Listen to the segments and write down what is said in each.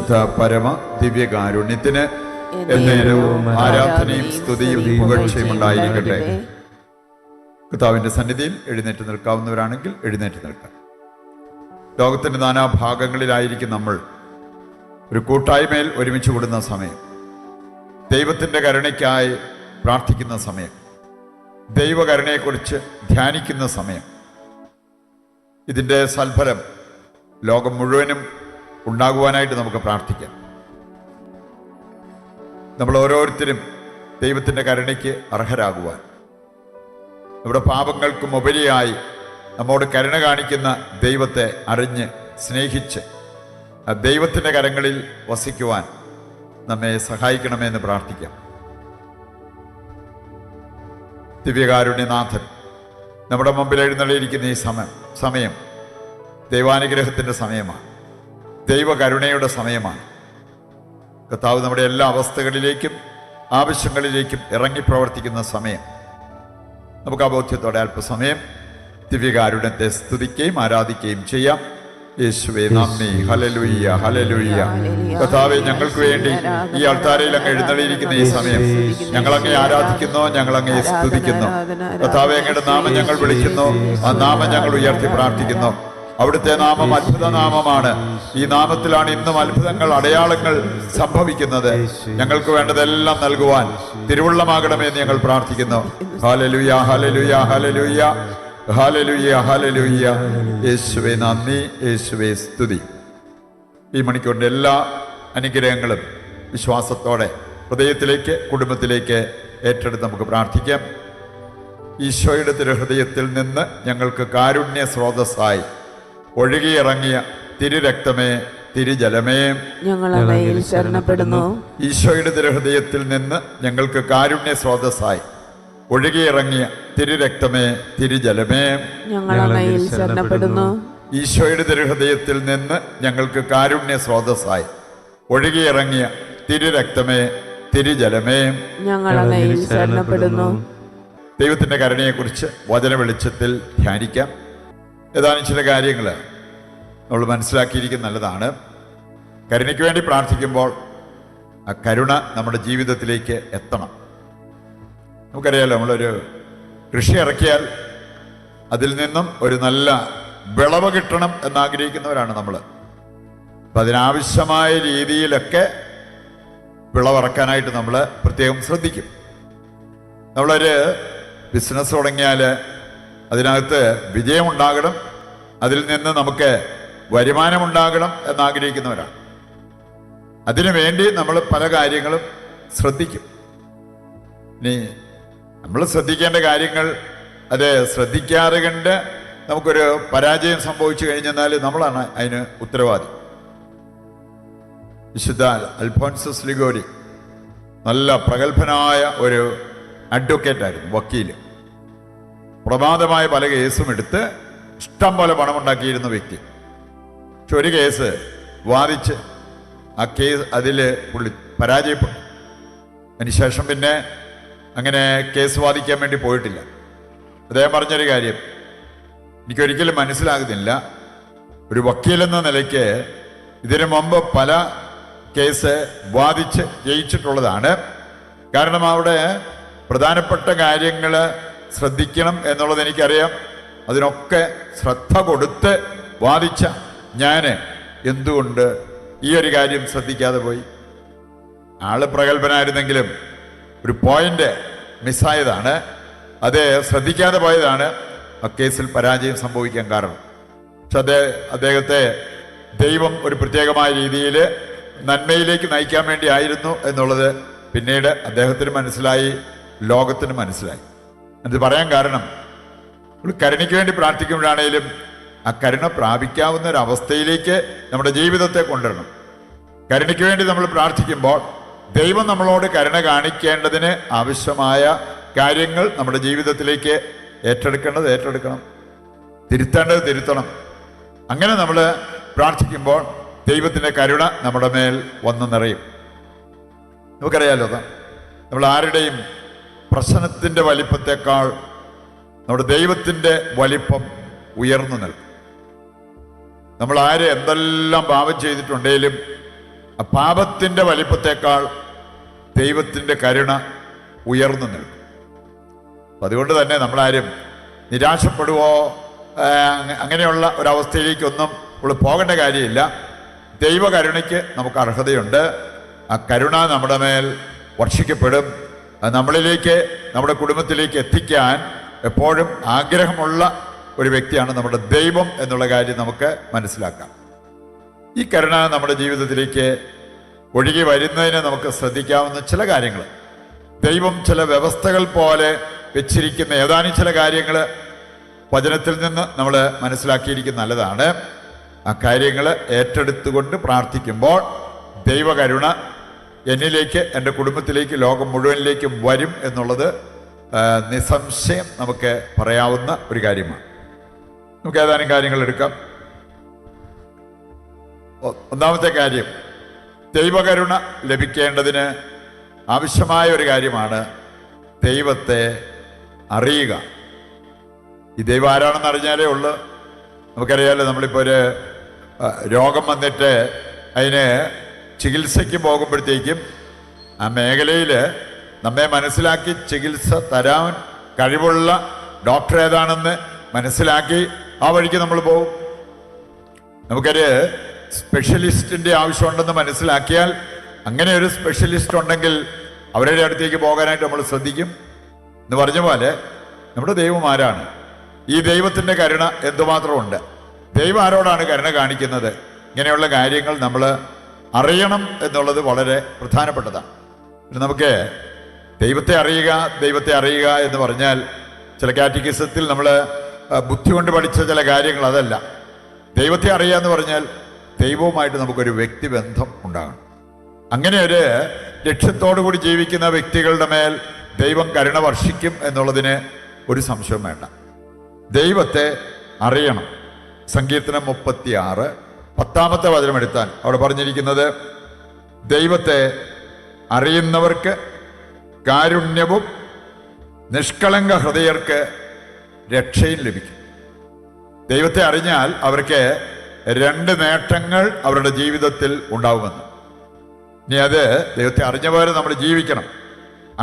പരിശുദ്ധ പരമ ദിവ്യകാരുണ്യത്തിന് എന്നേരവും ആരാധനയും സ്തുതിയും പുകഴ്ചയും ഉണ്ടായിരിക്കട്ടെ. കർത്താവിന്റെ സന്നിധിയിൽ എഴുന്നേറ്റ് നിൽക്കാവുന്നവരാണെങ്കിൽ എഴുന്നേറ്റ് നിൽക്കാം. ലോകത്തിന്റെ നാനാഭാഗങ്ങളിലായിരിക്കും നമ്മൾ ഒരു കൂട്ടായ്മയിൽ ഒരുമിച്ച് കൂടുന്ന സമയം, ദൈവത്തിൻ്റെ കരുണയ്ക്കായി പ്രാർത്ഥിക്കുന്ന സമയം, ദൈവകരുണയെക്കുറിച്ച് ധ്യാനിക്കുന്ന സമയം. ഇതിൻ്റെ സൽഫലം ലോകം മുഴുവനും ഉണ്ടാകുവാനായിട്ട് നമുക്ക് പ്രാർത്ഥിക്കാം. നമ്മൾ ഓരോരുത്തരും ദൈവത്തിൻ്റെ കരുണയ്ക്ക് അർഹരാകുവാൻ, നമ്മുടെ പാപങ്ങൾക്കും ഉപരിയായി നമ്മോട് കരുണ കാണിക്കുന്ന ദൈവത്തെ അറിഞ്ഞ് സ്നേഹിച്ച് ആ ദൈവത്തിൻ്റെ കരങ്ങളിൽ വസിക്കുവാൻ നമ്മെ സഹായിക്കണമെന്ന് പ്രാർത്ഥിക്കാം. ദിവ്യകാരുണ്യനാഥൻ നമ്മുടെ മുമ്പിൽ എഴുന്നള്ളിയിരിക്കുന്ന ഈ സമയം ദൈവാനുഗ്രഹത്തിൻ്റെ സമയമാണ്, ദൈവകരുണയുടെ സമയമാണ്. കർത്താവ് നമ്മുടെ എല്ലാ അവസ്ഥകളിലേക്കും ആവശ്യങ്ങളിലേക്കും ഇറങ്ങി പ്രവർത്തിക്കുന്ന സമയം. നമുക്ക് ആ ബോധ്യത്തോടെ അല്പസമയം ദിവ്യകാരുണ്യത്തെ സ്തുതിക്കുകയും ആരാധിക്കുകയും ചെയ്യാം. യേശുവേ നന്ദി, ഹല്ലേലൂയ, ഹല്ലേലൂയ. കർത്താവേ, ഞങ്ങൾക്ക് വേണ്ടി ഈ അൾത്താരയിൽ അങ്ങ് എഴുന്നള്ളിയിരിക്കുന്ന ഈ സമയം ഞങ്ങൾ അങ്ങേ ആരാധിക്കുന്നു, ഞങ്ങൾ അങ്ങേ സ്തുതിക്കുന്നു. കർത്താവേ, അങ്ങയുടെ നാമം ഞങ്ങൾ വിളിക്കുന്നു, ആ നാമം ഞങ്ങൾ ഉയർത്തി പ്രാർത്ഥിക്കുന്നു. അവിടുത്തെ നാമം അത്ഭുത നാമമാണ്. ഈ നാമത്തിലാണ് ഇന്നും അത്ഭുതങ്ങൾ, അടയാളങ്ങൾ സംഭവിക്കുന്നത്. ഞങ്ങൾക്ക് വേണ്ടതെല്ലാം നൽകുവാൻ തിരുവുള്ളമാകണമെന്ന് ഞങ്ങൾ പ്രാർത്ഥിക്കുന്നു. Hallelujah, hallelujah, hallelujah, hallelujah, hallelujah. യേശുവേ നന്ദി, യേശുവേ സ്തുതി. ഈ മണിക്കൂറിൻ്റെ എല്ലാ അനുഗ്രഹങ്ങളും വിശ്വാസത്തോടെ ഹൃദയത്തിലേക്ക്, കുടുംബത്തിലേക്ക് ഏറ്റെടുത്ത് നമുക്ക് പ്രാർത്ഥിക്കാം. ഈശോയുടെ തിരുഹൃദയത്തിൽ നിന്ന് ഞങ്ങൾക്ക് കാരുണ്യ സ്രോതസ്സായി ഒഴുകിയിറങ്ങിയ തിരുരക്തമേ, തിരുജലമേ, ഞങ്ങൾ ശരണപ്പെടുന്നു. ഈശോയുടെ തിരുഹൃദയത്തിൽ നിന്ന് ഞങ്ങൾക്ക് കാരുണ്യ സ്രോതസ്സായി ഒഴുകിയിറങ്ങിയ തിരുരക്തമേ, തിരുജലമേ, ഞങ്ങൾ ശരണപ്പെടുന്നു. ഈശോയുടെ തിരുഹൃദയത്തിൽ നിന്ന് ഞങ്ങൾക്ക് കാരുണ്യ സ്രോതസ്സായി ഒഴുകിയിറങ്ങിയ തിരുരക്തമേ, തിരുജലമേ, ഞങ്ങൾ ശരണപ്പെടുന്നു. ദൈവത്തിൻ്റെ കരുണയെക്കുറിച്ച് വചന വെളിച്ചത്തിൽ ധ്യാനിക്കാം. ഏതാനും ചില കാര്യങ്ങൾ നമ്മൾ മനസ്സിലാക്കിയിരിക്കുന്നത് നല്ലതാണ്. കരുണയ്ക്ക് വേണ്ടി പ്രാർത്ഥിക്കുമ്പോൾ ആ കരുണ നമ്മുടെ ജീവിതത്തിലേക്ക് എത്തണം. നമുക്കറിയാലോ, നമ്മളൊരു കൃഷി ഇറക്കിയാൽ അതിൽ നിന്നും ഒരു നല്ല വിളവ് കിട്ടണം എന്നാഗ്രഹിക്കുന്നവരാണ് നമ്മൾ. അപ്പം അതിനാവശ്യമായ രീതിയിലൊക്കെ വിളവിറക്കാനായിട്ട് നമ്മൾ പ്രത്യേകം ശ്രദ്ധിക്കും. നമ്മളൊരു ബിസിനസ് തുടങ്ങിയാൽ അതിനകത്ത് വിജയമുണ്ടാകണം, അതിൽ നിന്ന് നമുക്ക് വരുമാനമുണ്ടാകണം എന്നാഗ്രഹിക്കുന്നവരാണ്. അതിനു വേണ്ടി നമ്മൾ പല കാര്യങ്ങളും ശ്രദ്ധിക്കും. ഇനി നമ്മൾ ശ്രദ്ധിക്കേണ്ട കാര്യങ്ങൾ അത് ശ്രദ്ധിക്കാതെ കണ്ട് നമുക്കൊരു പരാജയം സംഭവിച്ചു കഴിഞ്ഞാൽ നമ്മളാണ് അതിന് ഉത്തരവാദി. വിശുദ്ധ അൽഫോൻസസ് ലിഗോരി നല്ല പ്രഗത്ഭനായ ഒരു അഡ്വക്കേറ്റായിരുന്നു, വക്കീല്. പ്രമാദമായ പല കേസും എടുത്ത് ഇഷ്ടം പോലെ പണമുണ്ടാക്കിയിരുന്ന വ്യക്തി. പക്ഷെ ഒരു കേസ് വാദിച്ച് ആ കേസ് അതിൽ പുള്ളി പരാജയപ്പെട്ടു. അതിനുശേഷം പിന്നെ അങ്ങനെ കേസ് വാദിക്കാൻ വേണ്ടി പോയിട്ടില്ല. അദ്ദേഹം പറഞ്ഞൊരു കാര്യം എനിക്കൊരിക്കലും മനസ്സിലാകുന്നില്ല. ഒരു വക്കീലെന്ന നിലയ്ക്ക് ഇതിനു മുമ്പ് പല കേസ് വാദിച്ച് ജയിച്ചിട്ടുള്ളതാണ്. കാരണം അവിടെ പ്രധാനപ്പെട്ട കാര്യങ്ങൾ ശ്രദ്ധിക്കണം എന്നുള്ളത് എനിക്കറിയാം. അതിനൊക്കെ ശ്രദ്ധ കൊടുത്ത് വാദിച്ച ഞാൻ എന്തുകൊണ്ട് ഈ ഒരു കാര്യം ശ്രദ്ധിക്കാതെ പോയി? ആള് പ്രഗത്ഭനായിരുന്നെങ്കിലും ഒരു പോയിന്റ് മിസ്സായതാണ്, അത് ശ്രദ്ധിക്കാതെ പോയതാണ് ആ കേസിൽ പരാജയം സംഭവിക്കാൻ കാരണം. പക്ഷെ അദ്ദേഹത്തെ ദൈവം ഒരു പ്രത്യേകമായ രീതിയിൽ നന്മയിലേക്ക് നയിക്കാൻ വേണ്ടി ആയിരുന്നു എന്നുള്ളത് പിന്നീട് അദ്ദേഹത്തിന് മനസ്സിലായി, ലോകത്തിന് മനസ്സിലായി. അത് പറയാൻ കാരണം കരുണയ്ക്ക് വേണ്ടി പ്രാർത്ഥിക്കുമ്പോഴാണേലും ആ കരുണ പ്രാപിക്കാവുന്ന ഒരു അവസ്ഥയിലേക്ക് നമ്മുടെ ജീവിതത്തെ കൊണ്ടുവരണം. കരുണയ്ക്ക് വേണ്ടി നമ്മൾ പ്രാർത്ഥിക്കുമ്പോൾ ദൈവം നമ്മളോട് കരുണ കാണിക്കേണ്ടതിന് ആവശ്യമായ കാര്യങ്ങൾ നമ്മുടെ ജീവിതത്തിലേക്ക് ഏറ്റെടുക്കണം, തിരുത്തേണ്ടത് തിരുത്തണം. അങ്ങനെ നമ്മൾ പ്രാർത്ഥിക്കുമ്പോൾ ദൈവത്തിൻ്റെ കരുണ നമ്മുടെ മേൽ വന്നു നിറയും. നമുക്കറിയാലോ, നമ്മൾ ആരുടെയും പ്രശ്നത്തിൻ്റെ വലിപ്പത്തെക്കാൾ നമ്മുടെ ദൈവത്തിൻ്റെ വലിപ്പം ഉയർന്നു നിൽക്കും. നമ്മൾ ആര് എന്തെല്ലാം പാപം ചെയ്തിട്ടുണ്ടെങ്കിലും ആ പാപത്തിൻ്റെ വലിപ്പത്തേക്കാൾ ദൈവത്തിൻ്റെ കരുണ ഉയർന്നു നിൽക്കും. അപ്പം അതുകൊണ്ട് തന്നെ നമ്മളാരും നിരാശപ്പെടുവോ അങ്ങനെയുള്ള ഒരവസ്ഥയിലേക്കൊന്നും നമ്മൾ പോകേണ്ട കാര്യമില്ല. ദൈവകരുണയ്ക്ക് നമുക്ക് അർഹതയുണ്ട്. ആ കരുണ നമ്മുടെ മേൽ വർഷിക്കപ്പെടും. നമ്മളിലേക്ക്, നമ്മുടെ കുടുംബത്തിലേക്ക് എത്തിക്കാൻ എപ്പോഴും ആഗ്രഹമുള്ള ഒരു വ്യക്തിയാണ് നമ്മുടെ ദൈവം എന്നുള്ള കാര്യം നമുക്ക് മനസ്സിലാക്കാം. ഈ കരുണ നമ്മുടെ ജീവിതത്തിലേക്ക് ഒഴുകി വരുന്നതിന് നമുക്ക് ശ്രദ്ധിക്കാവുന്ന ചില കാര്യങ്ങൾ, ദൈവം ചില വ്യവസ്ഥകൾ പോലെ വെച്ചിരിക്കുന്ന ഏതാനും ചില കാര്യങ്ങൾ വചനത്തിൽ നിന്ന് നമ്മൾ മനസ്സിലാക്കിയിരിക്കുന്ന നല്ലതാണ്. ആ കാര്യങ്ങൾ ഏറ്റെടുത്തുകൊണ്ട് പ്രാർത്ഥിക്കുമ്പോൾ ദൈവകരുണ എന്നിലേക്ക്, എൻ്റെ കുടുംബത്തിലേക്ക്, ലോകം മുഴുവനിലേക്കും വരും എന്നുള്ളത് നിസ്സംശയം നമുക്ക് പറയാവുന്ന ഒരു കാര്യമാണ്. നമുക്ക് ഏതാനും കാര്യങ്ങൾ എടുക്കാം. ഒന്നാമത്തെ കാര്യം, ദൈവകരുണ ലഭിക്കേണ്ടതിന് ആവശ്യമായ ഒരു കാര്യമാണ് ദൈവത്തെ അറിയുക. ഈ ദൈവം ആരാണെന്ന് അറിഞ്ഞാലേ ഉള്ളൂ. നമുക്കറിയാമല്ലോ, നമ്മളിപ്പോൾ ഒരു രോഗം വന്നിട്ട് അതിന് ചികിത്സയ്ക്ക് പോകുമ്പോഴത്തേക്കും ആ മേഖലയിൽ നമ്മെ മനസ്സിലാക്കി ചികിത്സ തരാൻ കഴിവുള്ള ഡോക്ടർ ഏതാണെന്ന് മനസ്സിലാക്കി ആ വഴിക്ക് നമ്മൾ പോകും. നമുക്കൊരു സ്പെഷ്യലിസ്റ്റിൻ്റെ ആവശ്യമുണ്ടെന്ന് മനസ്സിലാക്കിയാൽ അങ്ങനെ ഒരു സ്പെഷ്യലിസ്റ്റ് ഉണ്ടെങ്കിൽ അവരുടെ അടുത്തേക്ക് പോകാനായിട്ട് നമ്മൾ ശ്രദ്ധിക്കും. എന്ന് പറഞ്ഞ പോലെ നമ്മുടെ ദൈവം ആരാണ്? ഈ ദൈവത്തിൻ്റെ കരുണ എന്തുമാത്രമുണ്ട്? ദൈവം ആരോടാണ് കരുണ കാണിക്കുന്നത്? ഇങ്ങനെയുള്ള കാര്യങ്ങൾ നമ്മൾ അറിയണം എന്നുള്ളത് വളരെ പ്രധാനപ്പെട്ടതാണ്. നമുക്ക് ദൈവത്തെ അറിയുക എന്ന് പറഞ്ഞാൽ ചില കാറ്റഗിസത്തിൽ നമ്മൾ ബുദ്ധി കൊണ്ട് പഠിച്ച ചില കാര്യങ്ങൾ അതല്ല. ദൈവത്തെ അറിയുക എന്ന് പറഞ്ഞാൽ ദൈവവുമായിട്ട് നമുക്കൊരു വ്യക്തിബന്ധം ഉണ്ടാകണം. അങ്ങനെ ഒരു ലക്ഷ്യത്തോടു കൂടി ജീവിക്കുന്ന വ്യക്തികളുടെ മേൽ ദൈവം കരുണ വർഷിക്കും എന്നുള്ളതിന് ഒരു സംശയവും വേണ്ട. ദൈവത്തെ അറിയണം. സങ്കീർത്തനം 36 10-ാമത്തെ വചനം എടുത്താൽ അവിടെ പറഞ്ഞിരിക്കുന്നത്, ദൈവത്തെ അറിയുന്നവർക്ക് കാരുണ്യവും നിഷ്കളങ്ക ഹൃദയർക്ക് രക്ഷയും ലഭിക്കും. ദൈവത്തെ അറിഞ്ഞാൽ അവർക്ക് 2 നേട്ടങ്ങൾ അവരുടെ ജീവിതത്തിൽ ഉണ്ടാവുമെന്ന്. ഇനി അത് ദൈവത്തെ അറിഞ്ഞവരെ നമ്മൾ ജീവിക്കണം.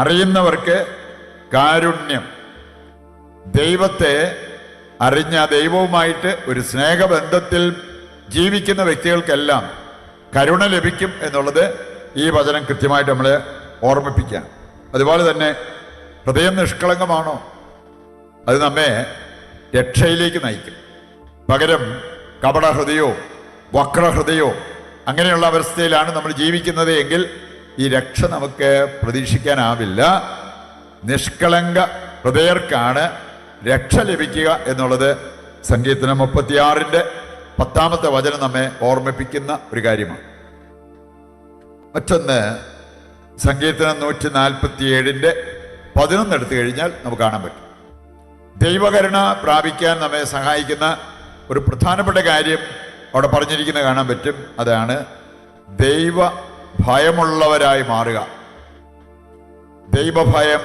അറിയുന്നവർക്ക് കാരുണ്യം, ദൈവത്തെ അറിഞ്ഞ ദൈവവുമായിട്ട് ഒരു സ്നേഹബന്ധത്തിൽ ജീവിക്കുന്ന വ്യക്തികൾക്കെല്ലാം കരുണ ലഭിക്കും എന്നുള്ളത് ഈ വചനം കൃത്യമായിട്ട് നമ്മളെ ഓർമ്മിപ്പിക്കാം. അതുപോലെ തന്നെ ഹൃദയം നിഷ്കളങ്കമാണോ? അത് നമ്മെ രക്ഷയിലേക്ക് നയിക്കും. പകരം കപടഹൃദയോ വക്രഹൃദയോ അങ്ങനെയുള്ള അവസ്ഥയിലാണ് നമ്മൾ ജീവിക്കുന്നത് എങ്കിൽ ഈ രക്ഷ നമുക്ക് പ്രതീക്ഷിക്കാനാവില്ല. നിഷ്കളങ്ക ഹൃദയർക്കാണ് രക്ഷ ലഭിക്കുക എന്നുള്ളത് സങ്കീർത്തനം 36 10-ാമത്തെ വചനം നമ്മെ ഓർമ്മിപ്പിക്കുന്ന ഒരു കാര്യമാണ്. മറ്റൊന്ന്, സങ്കീർത്തനം 147 11 എടുത്തു കഴിഞ്ഞാൽ നമുക്ക് കാണാൻ പറ്റും. ദൈവകരുണ പ്രാപിക്കാൻ നമ്മെ സഹായിക്കുന്ന ഒരു പ്രധാനപ്പെട്ട കാര്യം അവിടെ പറഞ്ഞിരിക്കുന്നത് കാണാൻ പറ്റും. അതാണ് ദൈവ ഭയമുള്ളവരായി മാറുക. ദൈവഭയം,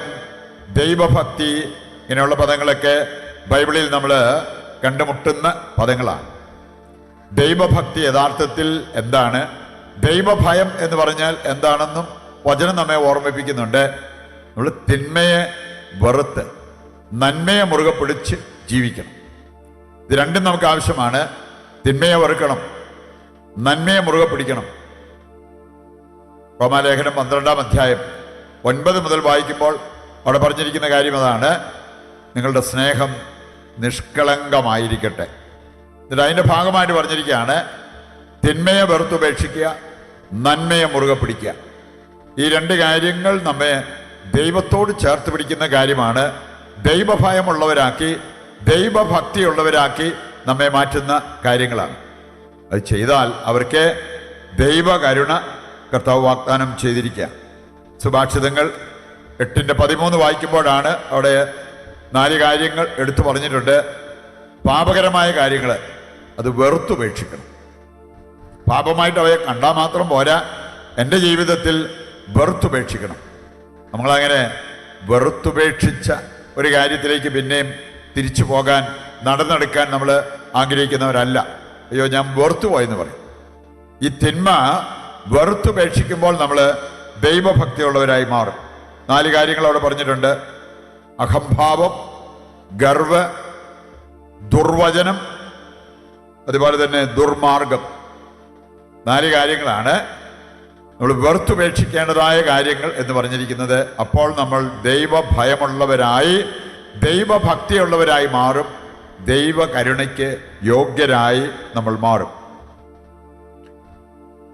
ദൈവഭക്തി, ഇങ്ങനെയുള്ള പദങ്ങളൊക്കെ ബൈബിളിൽ നമ്മൾ കണ്ടുമുട്ടുന്ന പദങ്ങളാണ്. ദൈവഭക്തി യഥാർത്ഥത്തിൽ എന്താണ്? ദൈവഭയം എന്ന് പറഞ്ഞാൽ എന്താണെന്നും വചനം നമ്മെ ഓർമ്മിപ്പിക്കുന്നുണ്ട്. നമ്മൾ തിന്മയെ വെറുത്ത് നന്മയെ മുറുകെ പിടിച്ച് ജീവിക്കണം. ഇത് രണ്ടും നമുക്ക് ആവശ്യമാണ്. തിന്മയെ വെറുക്കണം, നന്മയെ മുറുകെ പിടിക്കണം. റോമാലേഖനം 12-ാം അധ്യായം 9 മുതൽ വായിക്കുമ്പോൾ അവിടെ പറഞ്ഞിരിക്കുന്ന കാര്യം അതാണ്, നിങ്ങളുടെ സ്നേഹം നിഷ്കളങ്കമായിരിക്കട്ടെ. എന്നിട്ട് അതിൻ്റെ ഭാഗമായിട്ട് പറഞ്ഞിരിക്കുകയാണ്, തിന്മയെ വെറുത്തുപേക്ഷിക്കുക, നന്മയെ മുറുകെ പിടിക്കുക. ഈ 2 കാര്യങ്ങൾ നമ്മെ ദൈവത്തോട് ചേർത്ത് പിടിക്കുന്ന കാര്യമാണ്. ദൈവഭയമുള്ളവരാക്കി, ദൈവഭക്തിയുള്ളവരാക്കി നമ്മെ മാറ്റുന്ന കാര്യങ്ങളാണ്. അത് ചെയ്താൽ അവർക്ക് ദൈവകരുണ കർത്താവ് വാഗ്ദാനം ചെയ്തിരിക്കുക. സുഭാഷിതങ്ങൾ 8:13 വായിക്കുമ്പോഴാണ് അവിടെ 4 കാര്യങ്ങൾ എടുത്തു പറഞ്ഞിട്ടുണ്ട്. പാപകരമായ കാര്യങ്ങൾ അത് വെറുത്തുപേക്ഷിക്കണം. പാപമായിട്ട് അവയെ കണ്ടാൽ മാത്രം പോരാ, എൻ്റെ ജീവിതത്തിൽ വെറുത്തുപേക്ഷിക്കണം. നമ്മളങ്ങനെ വെറുത്തുപേക്ഷിച്ച ഒരു കാര്യത്തിലേക്ക് പിന്നെയും തിരിച്ചു പോകാൻ, നടന്നെടുക്കാൻ നമ്മൾ ആഗ്രഹിക്കുന്നവരല്ല. അയ്യോ, ഞാൻ വെറുത്തുപോയെന്ന് പറയും. ഈ തിന്മ വെറുത്തുപേക്ഷിക്കുമ്പോൾ നമ്മൾ ദൈവഭക്തിയുള്ളവരായി മാറും. 4 കാര്യങ്ങൾ അവിടെ പറഞ്ഞിട്ടുണ്ട്. അഹംഭാവം, ഗർവ്, ദുർവചനം, അതുപോലെ തന്നെ ദുർമാർഗം. 4 കാര്യങ്ങളാണ് നമ്മൾ വെറുത്തുപേക്ഷിക്കേണ്ടതായ കാര്യങ്ങൾ എന്ന് പറഞ്ഞിരിക്കുന്നത്. അപ്പോൾ നമ്മൾ ദൈവഭയമുള്ളവരായി, ദൈവഭക്തിയുള്ളവരായി മാറും. ദൈവകരുണയ്ക്ക് യോഗ്യരായി നമ്മൾ മാറും.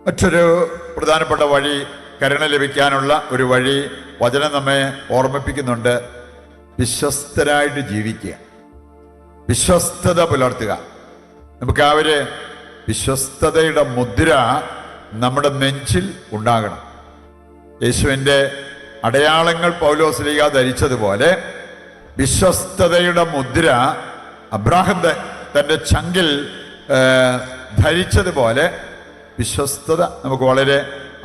മറ്റൊരു പ്രധാനപ്പെട്ട വഴി, കരുണ ലഭിക്കാനുള്ള ഒരു വഴി വചനം നമ്മെ ഓർമ്മിപ്പിക്കുന്നുണ്ട്. വിശ്വസ്തരായിട്ട് ജീവിക്കുക, വിശ്വസ്തത പുലർത്തുക. നമുക്ക് ആ ഒരു വിശ്വസ്തതയുടെ മുദ്ര നമ്മുടെ നെഞ്ചിൽ ഉണ്ടാകണം. യേശുവിൻ്റെ അടയാളങ്ങൾ പൗലോസ്ലീഹ ധരിച്ചതുപോലെ വിശ്വസ്തതയുടെ മുദ്ര അബ്രാഹാം തൻ്റെ ചങ്കിൽ ധരിച്ചതുപോലെ വിശ്വസ്തത നമുക്ക് വളരെ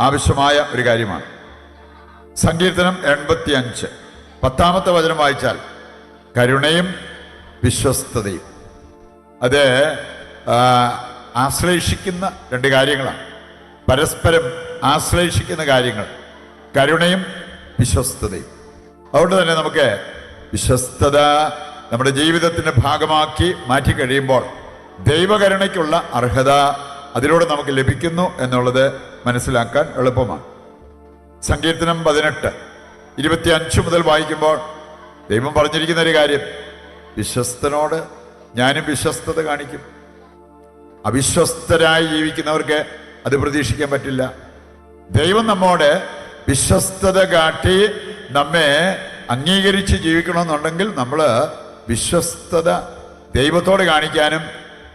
ആവശ്യമായ ഒരു കാര്യമാണ്. സങ്കീർത്തനം 85 10-ാമത്തെ വചനം വായിച്ചാൽ കരുണയും വിശ്വസ്തതയും അത് ആശ്ലേഷിക്കുന്ന 2 കാര്യങ്ങളാണ്. പരസ്പരം ആശ്ലേഷിക്കുന്ന കാര്യങ്ങൾ, കരുണയും വിശ്വസ്തതയും. അതുകൊണ്ട് തന്നെ നമുക്ക് വിശ്വസ്തത നമ്മുടെ ജീവിതത്തിൻ്റെ ഭാഗമാക്കി മാറ്റിക്കഴിയുമ്പോൾ ദൈവകരുണയ്ക്കുള്ള അർഹത അതിലൂടെ നമുക്ക് ലഭിക്കുന്നു എന്നുള്ളത് മനസ്സിലാക്കാൻ എളുപ്പമാണ്. സങ്കീർത്തനം 18:25 മുതൽ വായിക്കുമ്പോൾ ദൈവം പറഞ്ഞിരിക്കുന്ന ഒരു കാര്യം, വിശ്വസ്തനോട് ഞാനും വിശ്വസ്തത കാണിക്കും. അവിശ്വസ്തരായി ജീവിക്കുന്നവർക്ക് അത് പ്രതീക്ഷിക്കാൻ പറ്റില്ല. ദൈവം നമ്മോട് വിശ്വസ്തത കാട്ടി നമ്മെ അംഗീകരിച്ച് ജീവിക്കണമെന്നുണ്ടെങ്കിൽ നമ്മൾ വിശ്വസ്തത ദൈവത്തോട് കാണിക്കാനും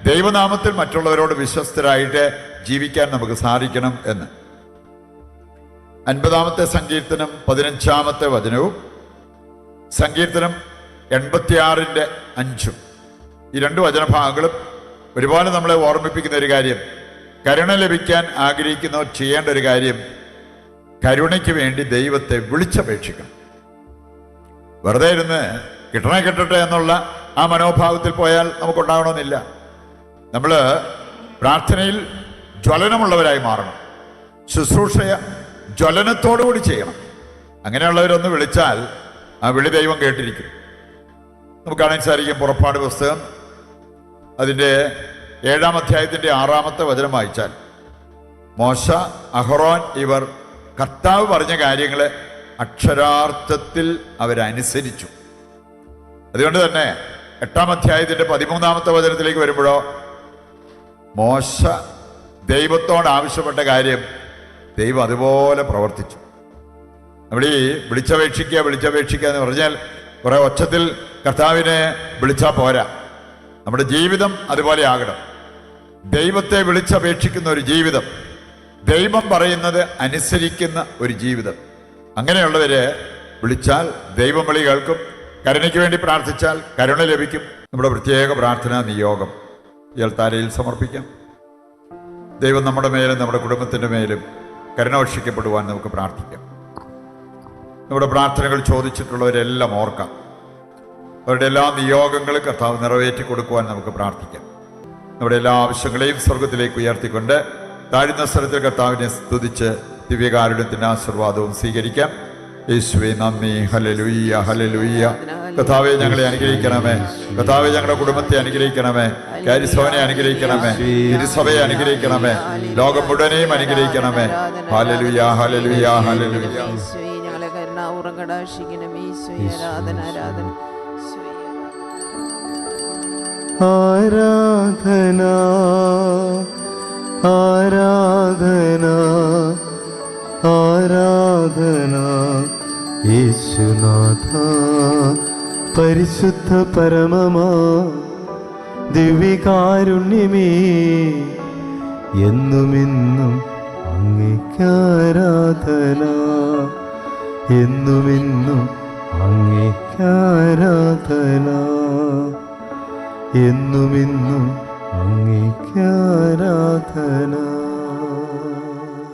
ദൈവനാമത്തിൽ മറ്റുള്ളവരോട് വിശ്വസ്തരായിട്ട് ജീവിക്കാൻ നമുക്ക് സാധിക്കണം എന്ന്. 50-ാമത്തെ സങ്കീർത്തനം 15-ാമത്തെ വചനവും സങ്കീർത്തനം 86:5 ഈ 2 വചനഭാഗങ്ങളും ഒരുപാട് നമ്മളെ ഓർമ്മിപ്പിക്കുന്ന ഒരു കാര്യം, കരുണ ലഭിക്കാൻ ആഗ്രഹിക്കുന്നവർ ചെയ്യേണ്ട ഒരു കാര്യം, കരുണയ്ക്ക് വേണ്ടി ദൈവത്തെ വിളിച്ചപേക്ഷിക്കണം. വെറുതെ ഇരുന്ന് കിട്ടട്ടെ എന്നുള്ള ആ മനോഭാവത്തിൽ പോയാൽ നമുക്കുണ്ടാകണമെന്നില്ല. നമ്മൾ പ്രാർത്ഥനയിൽ ജ്വലനമുള്ളവരായി മാറണം. ശുശ്രൂഷയ ജ്വലനത്തോടുകൂടി ചെയ്യണം. അങ്ങനെയുള്ളവരൊന്ന് വിളിച്ചാൽ ആ വിളി ദൈവം കേട്ടിരിക്കും. നമുക്ക് കാണാൻ സാധിക്കും. പുറപ്പാട് പുസ്തകം അതിൻ്റെ 7-ാം അധ്യായത്തിൻ്റെ 6-ാമത്തെ വചനം വായിച്ചാൽ മോശ, അഹറോൻ ഇവർ കർത്താവ് പറഞ്ഞ കാര്യങ്ങളെ അക്ഷരാർത്ഥത്തിൽ അവരനുസരിച്ചു. അതുകൊണ്ട് തന്നെ 8-ാം അധ്യായത്തിൻ്റെ 13-ാമത്തെ വചനത്തിലേക്ക് വരുമ്പോഴോ മോശ ദൈവത്തോട് ആവശ്യപ്പെട്ട കാര്യം ദൈവം അതുപോലെ പ്രവർത്തിച്ചു. നമ്മൾ ഈ വിളിച്ചപേക്ഷിക്കുക എന്ന് പറഞ്ഞാൽ കുറെ ഒച്ചത്തിൽ കർത്താവിനെ വിളിച്ചാൽ പോരാ. നമ്മുടെ ജീവിതം അതുപോലെ ആകണം. ദൈവത്തെ വിളിച്ചപേക്ഷിക്കുന്ന ഒരു ജീവിതം, ദൈവം പറയുന്നത് അനുസരിക്കുന്ന ഒരു ജീവിതം. അങ്ങനെയുള്ളവരെ വിളിച്ചാൽ ദൈവം വിളി കേൾക്കും. കരുണയ്ക്ക് വേണ്ടി പ്രാർത്ഥിച്ചാൽ കരുണ ലഭിക്കും. നമ്മുടെ പ്രത്യേക പ്രാർത്ഥനാ നിയോഗം ഈ അൾത്താരയിൽ സമർപ്പിക്കാം. ദൈവം നമ്മുടെ മേലും നമ്മുടെ കുടുംബത്തിൻ്റെ മേലും കരുണ വർഷിക്കപ്പെടുവാൻ നമുക്ക് പ്രാർത്ഥിക്കാം. നമ്മുടെ പ്രാർത്ഥനകൾ ചോദിച്ചിട്ടുള്ളവരെല്ലാം ഓർക്കാം. അവരുടെ എല്ലാ നിയോഗങ്ങളും കർത്താവ് നിറവേറ്റി കൊടുക്കുവാൻ നമുക്ക് പ്രാർത്ഥിക്കാം. നമ്മുടെ എല്ലാ ആവശ്യങ്ങളെയും സ്വർഗത്തിലേക്ക് ഉയർത്തിക്കൊണ്ട് താഴ്ന്ന സ്ഥലത്തിൽ കർത്താവിനെ സ്തുതിച്ച് ദിവ്യകാരുണ്യത്തിൻ്റെ ആശീർവാദവും സ്വീകരിക്കാം. യേശുവേ നന്ദി, ഹല്ലേലൂയ, ഹല്ലേലൂയ. കർത്താവേ ഞങ്ങളെ അനുഗ്രഹിക്കണമേ. കർത്താവേ ഞങ്ങളുടെ കുടുംബത്തെ അനുഗ്രഹിക്കണമേ. കാരിസഭനെ അനുഗ്രഹിക്കണമേ. തിരുസഭയെ അനുഗ്രഹിക്കണമേ. ലോകം മുഴുവനെയും അനുഗ്രഹിക്കണമേ. Hallelujah, hallelujah, hallelujah. ഞങ്ങളെ കരുണാപൂർവ്വം കടാക്ഷിക്കണമേ. ആരാധന, ആരാധന. ആരാധന, ആരാധന, ആരാധന യേശുനാഥ. പരിശുദ്ധ പരമമാ ദിവ്യകാരുണ്യമേ, എന്നുമെന്നും അങ്ങേക്കാരാധന, എന്നുമെന്നും അങ്ങേക്കാരാധന, എന്നുമെന്നും അങ്ങേക്കാരാധന.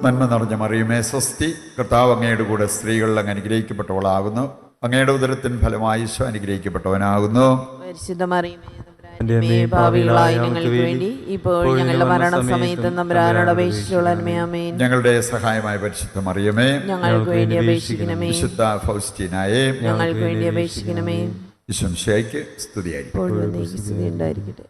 നന്മ നിറഞ്ഞ മറിയമേ സ്വസ്തി, കർത്താവ് അങ്ങയുടെ കൂടെ സ്ത്രീകളിൽ അങ്ങ് അനുഗ്രഹിക്കപ്പെട്ടവളാകുന്നു. അങ്ങയുടെ ഉദരത്തിൻ ഫലമായി ഈശോ അനുഗ്രഹിക്കപ്പെട്ടവനാകുന്നു. പരിശുദ്ധ മറിയമേ ഭാവികളായ ഞങ്ങൾക്ക് വേണ്ടി ഇപ്പോൾ ഞങ്ങളുടെ മരണസമയത്ത് തമ്പുരാനോട് അപേക്ഷിച്ചുകൊള്ളണമേ. ആമേൻ. ഞങ്ങളുടെ സഹായമായ പരിശുദ്ധ മറിയമേ, ഞങ്ങൾക്ക് വേണ്ടി അപേക്ഷിക്കണമേ. വിശുദ്ധ ഫൗസ്റ്റീനായേ, ഞങ്ങൾക്ക് വേണ്ടി അപേക്ഷിക്കണമേ. ഈശോമിശിഹായ്ക്ക് സ്തുതിയായിരിക്കും. ഇപ്പോൾ സ്തുതി ഉണ്ടായിരിക്കട്ടെ.